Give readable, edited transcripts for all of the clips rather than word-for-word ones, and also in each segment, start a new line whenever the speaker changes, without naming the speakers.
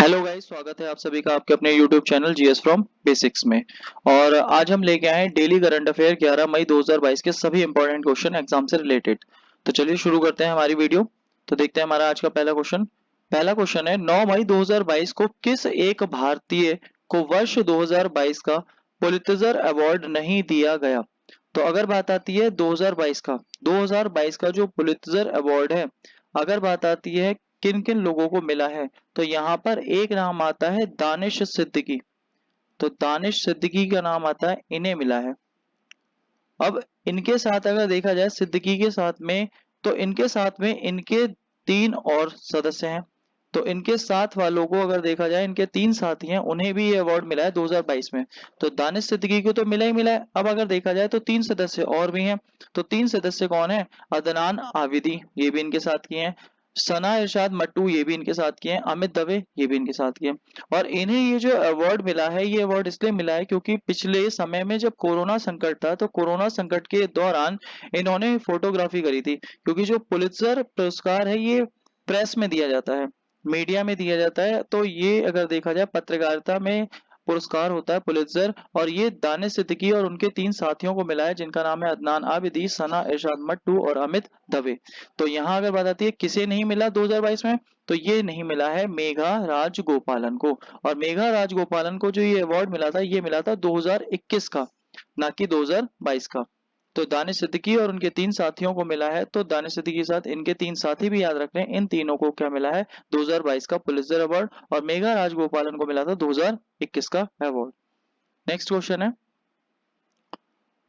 Hello guys, स्वागत है आप सभी का आपके अपने YouTube channel GS from basics में। और आज हम लेके आए हैं डेली करंट अफेयर 11 मई 2022 के सभी इंपॉर्टेंट क्वेश्चन एग्जाम से रिलेटेड। तो चलिए शुरू करते हैं हमारी वीडियो। तो देखते हैं हमारा आज का पहला क्वेश्चन है 9 मई 2022 को किस एक भारतीय को वर्ष 2022 का पुलित्जर अवार्ड नहीं दिया गया। तो अगर बात आती है 2022 का जो पुलित्जर अवार्ड है, अगर बात आती है किन किन लोगों को मिला है, तो यहाँ पर एक नाम आता है दानिश सिद्दीकी। तो दानिश सिद्दीकी का नाम आता है, इन्हें मिला है। अब इनके साथ अगर देखा जाए सिद्दीकी के साथ में, तो इनके साथ में इनके 3 और सदस्य हैं। तो इनके साथ वालों को अगर देखा जाए, इनके 3 साथी हैं, उन्हें भी ये अवार्ड मिला है 2022 में। तो दानिश सिद्दीकी को तो मिला ही मिला है। अब अगर देखा जाए तो 3 सदस्य और भी हैं। तो 3 सदस्य कौन है? अदनान आबिदी, ये भी इनके साथ किए हैं। सना इरशाद मट्टू, ये भी इनके साथ किए हैं। अमित दवे, ये भी इनके साथ किए हैं। और इन्हें ये जो अवार्ड मिला है, ये अवार्ड इसलिए मिला है क्योंकि पिछले समय में जब कोरोना संकट था, तो कोरोना संकट के दौरान इन्होंने फोटोग्राफी करी थी। क्योंकि जो पुलित्जर पुरस्कार है, ये प्रेस में दिया जाता है, मीडिया में दिया जाता है। तो ये अगर देखा जाए पत्रकारिता में पुरस्कार होता है पुलित्जर। और ये दानिश सिद्दीकी और उनके 3 साथियों को मिला है, जिनका नाम है अदनान आबिदी, सना इरशाद मट्टू और अमित दवे। तो यहाँ अगर बात आती है किसे नहीं मिला 2022 में, तो ये नहीं मिला है मेघा राजगोपालन को। और मेघा राजगोपालन को जो ये अवार्ड मिला था, ये मिला था 2021 का, ना कि 2022 का। तो दानिश सिद्दीकी और उनके 3 साथियों को मिला है। तो दानिश सिद्दीकी के साथ इनके 3 साथी भी याद रख लें, इन तीनों को क्या मिला है? 2022 का पुलित्जर अवार्ड। और मेघा राजगोपालन को मिला था 2021 का अवार्ड। नेक्स्ट क्वेश्चन है,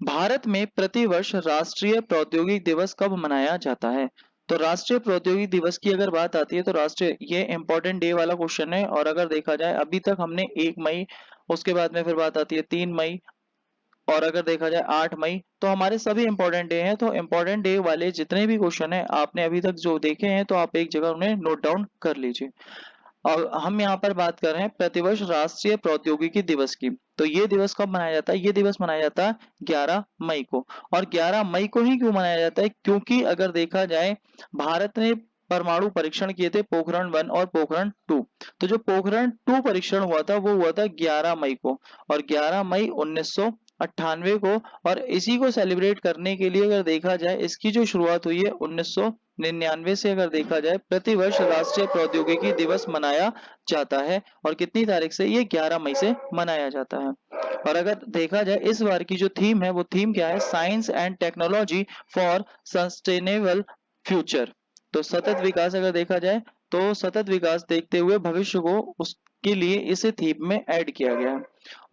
भारत में प्रतिवर्ष राष्ट्रीय प्रौद्योगिकी दिवस कब मनाया जाता है? तो राष्ट्रीय प्रौद्योगिकी दिवस की अगर बात आती है, तो राष्ट्रीय, ये इंपॉर्टेंट डे वाला क्वेश्चन है। और अगर देखा जाए अभी तक हमने 1 मई, उसके बाद में फिर बात आती है 3 मई, और अगर देखा जाए 8 मई, तो हमारे सभी इंपॉर्टेंट डे हैं। तो इंपॉर्टेंट डे वाले जितने भी क्वेश्चन है आपने अभी तक जो देखे हैं, तो आप एक जगह उन्हें नोट डाउन कर लीजिए। और हम यहाँ पर बात कर रहे हैं प्रतिवर्ष राष्ट्रीय प्रौद्योगिकी दिवस की। तो ये दिवस कब मनाया जाता है? ये दिवस मनाया जाता है 11 मई को। और 11 मई को ही क्यों मनाया जाता है? क्योंकि अगर देखा जाए, भारत ने परमाणु परीक्षण किए थे, पोखरण 1 और पोखरण 2। तो जो पोखरण 2 परीक्षण हुआ था, वो हुआ था 11 मई को। और 11 मई 1998 को। और इसी को सेलिब्रेट करने के लिए अगर देखा जाए, इसकी जो शुरुआत हुई है 1999 से, अगर देखा जाए प्रतिवर्ष राष्ट्रीय प्रौद्योगिकी दिवस मनाया जाता है। और कितनी तारीख से? ये 11 मई से मनाया जाता है। और अगर देखा जाए इस बार की जो थीम है, वो थीम क्या है? Science and technology for sustainable future. तो सतत विकास अगर देखा जाए, तो सतत विकास देखते हुए भविष्य को, उसके लिए इसे थीम में ऐड किया गया है।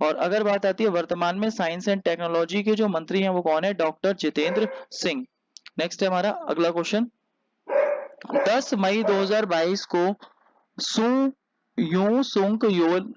और अगर बात आती है वर्तमान में साइंस एंड टेक्नोलॉजी के जो मंत्री हैं, वो कौन है? डॉक्टर जितेंद्र सिंह। नेक्स्ट है हमारा अगला क्वेश्चन, 10 मई 2022 को सू यू सुंक योल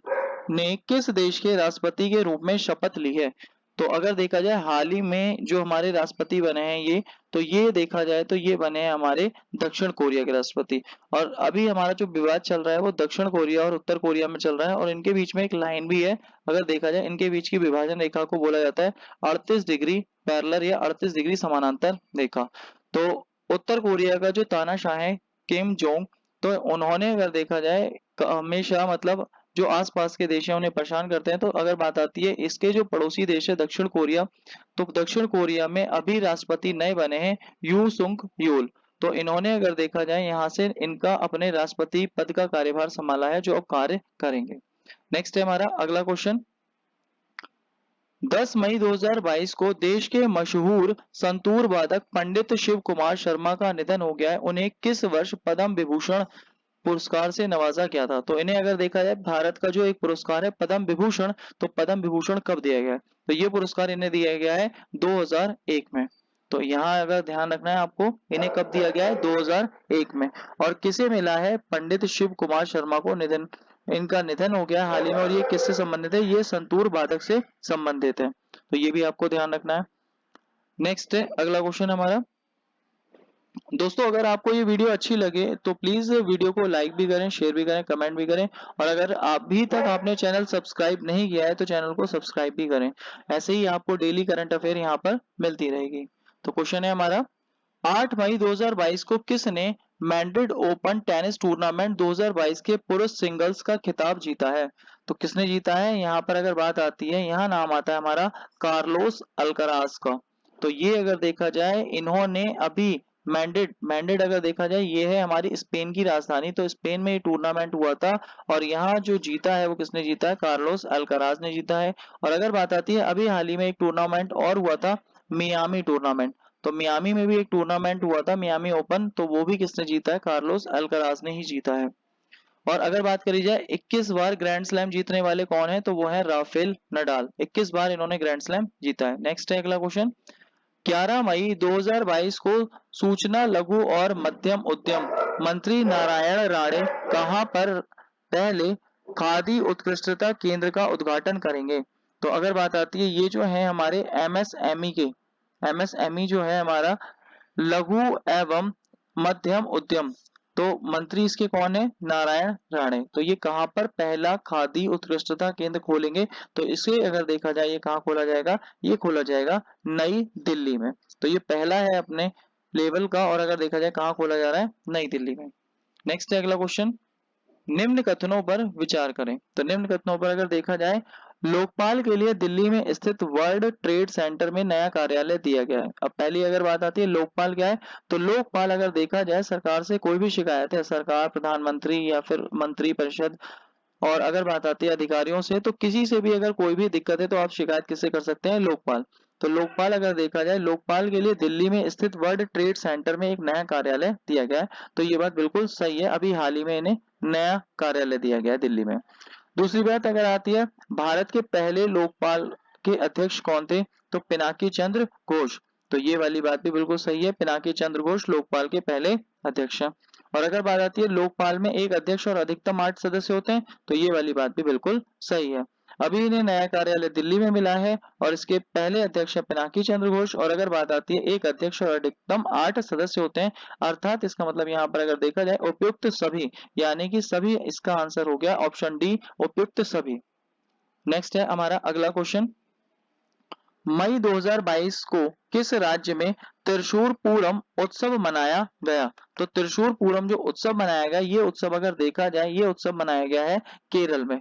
ने किस देश के राष्ट्रपति के रूप में शपथ ली है? तो अगर देखा जाए हाल ही में जो हमारे राष्ट्रपति बने हैं ये, तो ये देखा जाए तो ये बने हैं हमारे दक्षिण कोरिया के राष्ट्रपति। और अभी हमारा जो विवाद चल रहा है, वो दक्षिण कोरिया और उत्तर कोरिया में चल रहा है। और इनके बीच में एक लाइन भी है, अगर देखा जाए इनके बीच की विभाजन रेखा को बोला जाता है 38 डिग्री पैरेलल या 38 डिग्री समानांतर रेखा। तो उत्तर कोरिया का जो तानाशाह है किम जोंग, तो उन्होंने अगर देखा जाए हमेशा, मतलब जो आसपास के देश हैं उन्हें परेशान करते हैं। तो अगर बात आती है इसके जो पड़ोसी देश है दक्षिण कोरिया, तो दक्षिण कोरिया में अभी राष्ट्रपति नए बने हैं यू सुंक यूल। तो इन्होंने अगर देखा जाए यहाँ से इनका अपने राष्ट्रपति पद का कार्यभार संभाला है, जो अब कार्य करेंगे। नेक्स्ट है हमारा अगला क्वेश्चन, 10 मई 2022 को देश के मशहूर संतूर वादक पंडित शिव कुमार शर्मा का निधन हो गया है। उन्हें किस वर्ष पद्म विभूषण पुरस्कार से नवाजा गया था? तो इन्हें अगर देखा जाए, भारत का जो एक पुरस्कार है पद्म विभूषण, तो पद्म विभूषण कब दिया गया है? तो ये पुरस्कार इन्हें दिया गया है 2001 में। तो यहाँ अगर ध्यान रखना है आपको, इन्हें कब दिया गया है? 2001 में। और किसे मिला है? पंडित शिव कुमार शर्मा को निधन, इनका निधन हो गया हाल ही में। और ये किससे संबंधित है? ये संतूर वादक से संबंधित है। तो ये भी आपको ध्यान रखना है। नेक्स्ट है अगला क्वेश्चन हमारा, दोस्तों अगर आपको ये वीडियो अच्छी लगे तो प्लीज वीडियो को लाइक भी करें, शेयर भी करें, कमेंट भी करें। और अगर अभी तक आपने चैनल सब्सक्राइब नहीं किया है, तो चैनल को सब्सक्राइब भी करें। ऐसे ही आपको डेली करंट अफेयर यहाँ पर मिलती रहेगी। तो क्वेश्चन है हमारा, 8 मई 2022 को किसने मैड्रिड ओपन टेनिस टूर्नामेंट 2022 के पुरुष सिंगल्स का खिताब जीता है। तो किसने जीता है? यहाँ पर अगर बात आती है, यहाँ नाम आता है हमारा कार्लोस अल्कराज का। तो ये अगर देखा जाए, इन्होंने अभी मैड्रिड मैड्रिड अगर देखा जाए, ये है हमारी स्पेन की राजधानी। तो स्पेन में ये टूर्नामेंट हुआ था और यहाँ जो जीता है वो किसने जीता है? कार्लोस अल्कराज ने जीता है। और अगर बात आती है, अभी हाल ही में एक टूर्नामेंट और हुआ था, मियामी टूर्नामेंट। तो मियामी में भी एक टूर्नामेंट हुआ था, मियामी ओपन। तो वो भी किसने जीता है? कार्लोस अल्कराज ने ही जीता है। और अगर बात करी जाए 21 बार ग्रैंड स्लैम जीतने वाले कौन है, तो वो है राफेल नडाल। 21 बार इन्होंने ग्रैंड स्लैम जीता है। नेक्स्ट है अगला क्वेश्चन। 11 मई 2022 को सूचना, लघु और मध्यम उद्यम मंत्री नारायण राणे कहां पर पहले खादी उत्कृष्टता केंद्र का उद्घाटन करेंगे? तो अगर बात आती है, ये जो है हमारे एमएसएमई के, एमएसएमई जो है हमारा लघु एवं मध्यम उद्यम, तो मंत्री इसके कौन है? नारायण राणे। तो ये कहां पर पहला खादी उत्कृष्टता केंद्र खोलेंगे? तो इसे अगर देखा जाए, ये कहाँ खोला जाएगा? ये खोला जाएगा नई दिल्ली में। तो ये पहला है अपने लेवल का, और अगर देखा जाए कहाँ खोला जा रहा है? नई दिल्ली में। नेक्स्ट है अगला क्वेश्चन। निम्न कथनों पर विचार करें। तो निम्न कथनों पर अगर देखा जाए, लोकपाल के लिए दिल्ली में स्थित वर्ल्ड ट्रेड सेंटर में नया कार्यालय दिया गया है। अब पहली अगर बात आती है, लोकपाल क्या है? तो लोकपाल अगर देखा जाए, सरकार से कोई भी शिकायत है, सरकार, प्रधानमंत्री या फिर मंत्री परिषद, और अगर बात आती है अधिकारियों से, तो किसी से भी अगर कोई भी दिक्कत है तो आप शिकायत किससे कर सकते हैं? लोकपाल। तो लोकपाल अगर देखा जाए, लोकपाल के लिए दिल्ली में स्थित वर्ल्ड ट्रेड सेंटर में एक नया कार्यालय दिया गया है। तो ये बात बिल्कुल सही है, अभी हाल ही में इन्हें नया कार्यालय दिया गया है दिल्ली में। दूसरी बात अगर आती है, भारत के पहले लोकपाल के अध्यक्ष कौन थे? तो पिनाकी चंद्र घोष। तो ये वाली बात भी बिल्कुल सही है, पिनाकी चंद्र घोष लोकपाल के पहले अध्यक्ष हैं। और अगर बात आती है, लोकपाल में एक अध्यक्ष और अधिकतम 8 सदस्य होते हैं, तो ये वाली बात भी बिल्कुल सही है। अभी इन्हें नया कार्यालय दिल्ली में मिला है और इसके पहले अध्यक्ष है पिनाकी चंद्र घोष। और अगर बात आती है, एक अध्यक्ष और अधिकतम 8 सदस्य होते हैं, अर्थात इसका मतलब यहाँ पर अगर देखा जाए, उपयुक्त सभी, यानी कि सभी इसका आंसर हो गया ऑप्शन डी, उपयुक्त सभी। नेक्स्ट है हमारा अगला क्वेश्चन। मई 2022 को किस राज्य में त्रिशूर पूरम उत्सव मनाया गया? तो त्रिशूर पूरम जो उत्सव मनाया गया, ये उत्सव अगर देखा जाए, ये उत्सव मनाया गया है केरल में।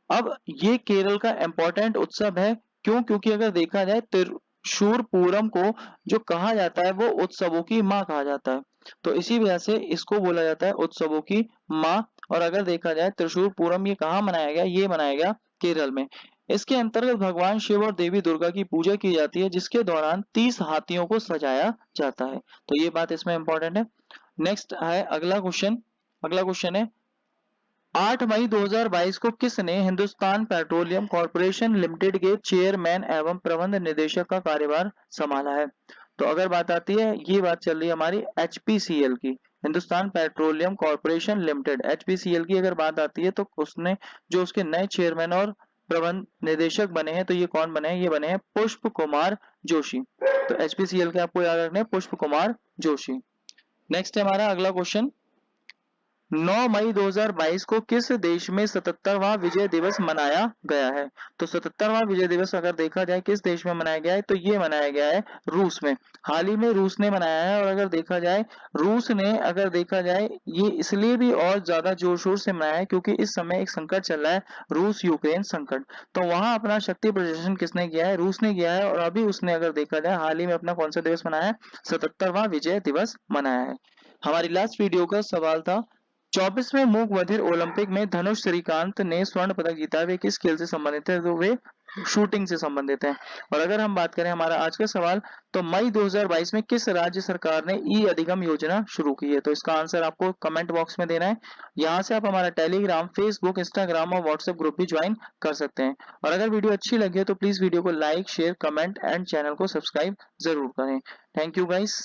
अब ये केरल का इंपॉर्टेंट उत्सव है, क्यों? क्योंकि अगर देखा जाए, त्रिशूर पूरम को जो कहा जाता है, वो उत्सवों की माँ कहा जाता है। तो इसी वजह से इसको बोला जाता है उत्सवों की माँ। और अगर देखा जाए, त्रिशूर पूरम ये कहाँ मनाया गया? ये मनाया गया केरल में। इसके अंतर्गत भगवान शिव और देवी दुर्गा की पूजा की जाती है, जिसके दौरान 30 हाथियों को सजाया जाता है। तो ये बात इसमें इंपॉर्टेंट है। नेक्स्ट है अगला क्वेश्चन। अगला क्वेश्चन है, 8 मई 2022 को किसने हिंदुस्तान पेट्रोलियम कॉर्पोरेशन लिमिटेड के चेयरमैन एवं प्रबंध निदेशक का कार्यभार संभाला है? तो अगर बात आती है, ये बात चल रही है हमारी एचपीसीएल की, Hindustan petroleum corporation limited, HPCL की अगर बात आती है, तो उसने जो उसके नए चेयरमैन और प्रबंध निदेशक बने हैं, तो ये कौन बने हैं? ये बने हैं पुष्प कुमार जोशी। तो एचपीसीएल के आपको याद रखना है, पुष्प कुमार जोशी। नेक्स्ट है हमारा अगला क्वेश्चन। 9 मई 2022 को किस देश में 77वां विजय दिवस मनाया गया है? तो 77वां विजय दिवस अगर देखा जाए, किस देश में मनाया गया है? तो ये मनाया गया है रूस में। हाल ही में रूस ने मनाया है। और अगर देखा जाए, रूस ने अगर देखा जाए, ये इसलिए भी और ज्यादा जोर शोर से मनाया है क्योंकि इस समय एक संकट चल रहा है, रूस यूक्रेन संकट। तो वहां अपना शक्ति प्रदर्शन किसने किया है? रूस ने किया है। और अभी उसने अगर देखा जाए, हाल ही में अपना कौन सा दिवस मनाया है? 77वां विजय दिवस मनाया है। हमारी लास्ट वीडियो का सवाल था, 24वें मूक बधिर ओलंपिक में धनुष श्रीकांत ने स्वर्ण पदक जीता, वे किस खेल से संबंधित है? तो वे शूटिंग से संबंधित है। और अगर हम बात करें हमारा आज का सवाल, तो मई 2022 में किस राज्य सरकार ने ई अधिगम योजना शुरू की है? तो इसका आंसर आपको कमेंट बॉक्स में देना है। यहाँ से आप हमारा टेलीग्राम, फेसबुक, इंस्टाग्राम और व्हाट्सएप ग्रुप भी ज्वाइन कर सकते हैं। और अगर वीडियो अच्छी लगी है तो प्लीज वीडियो को like, share, comment and channel को सब्सक्राइब जरूर करें। Thank you guys.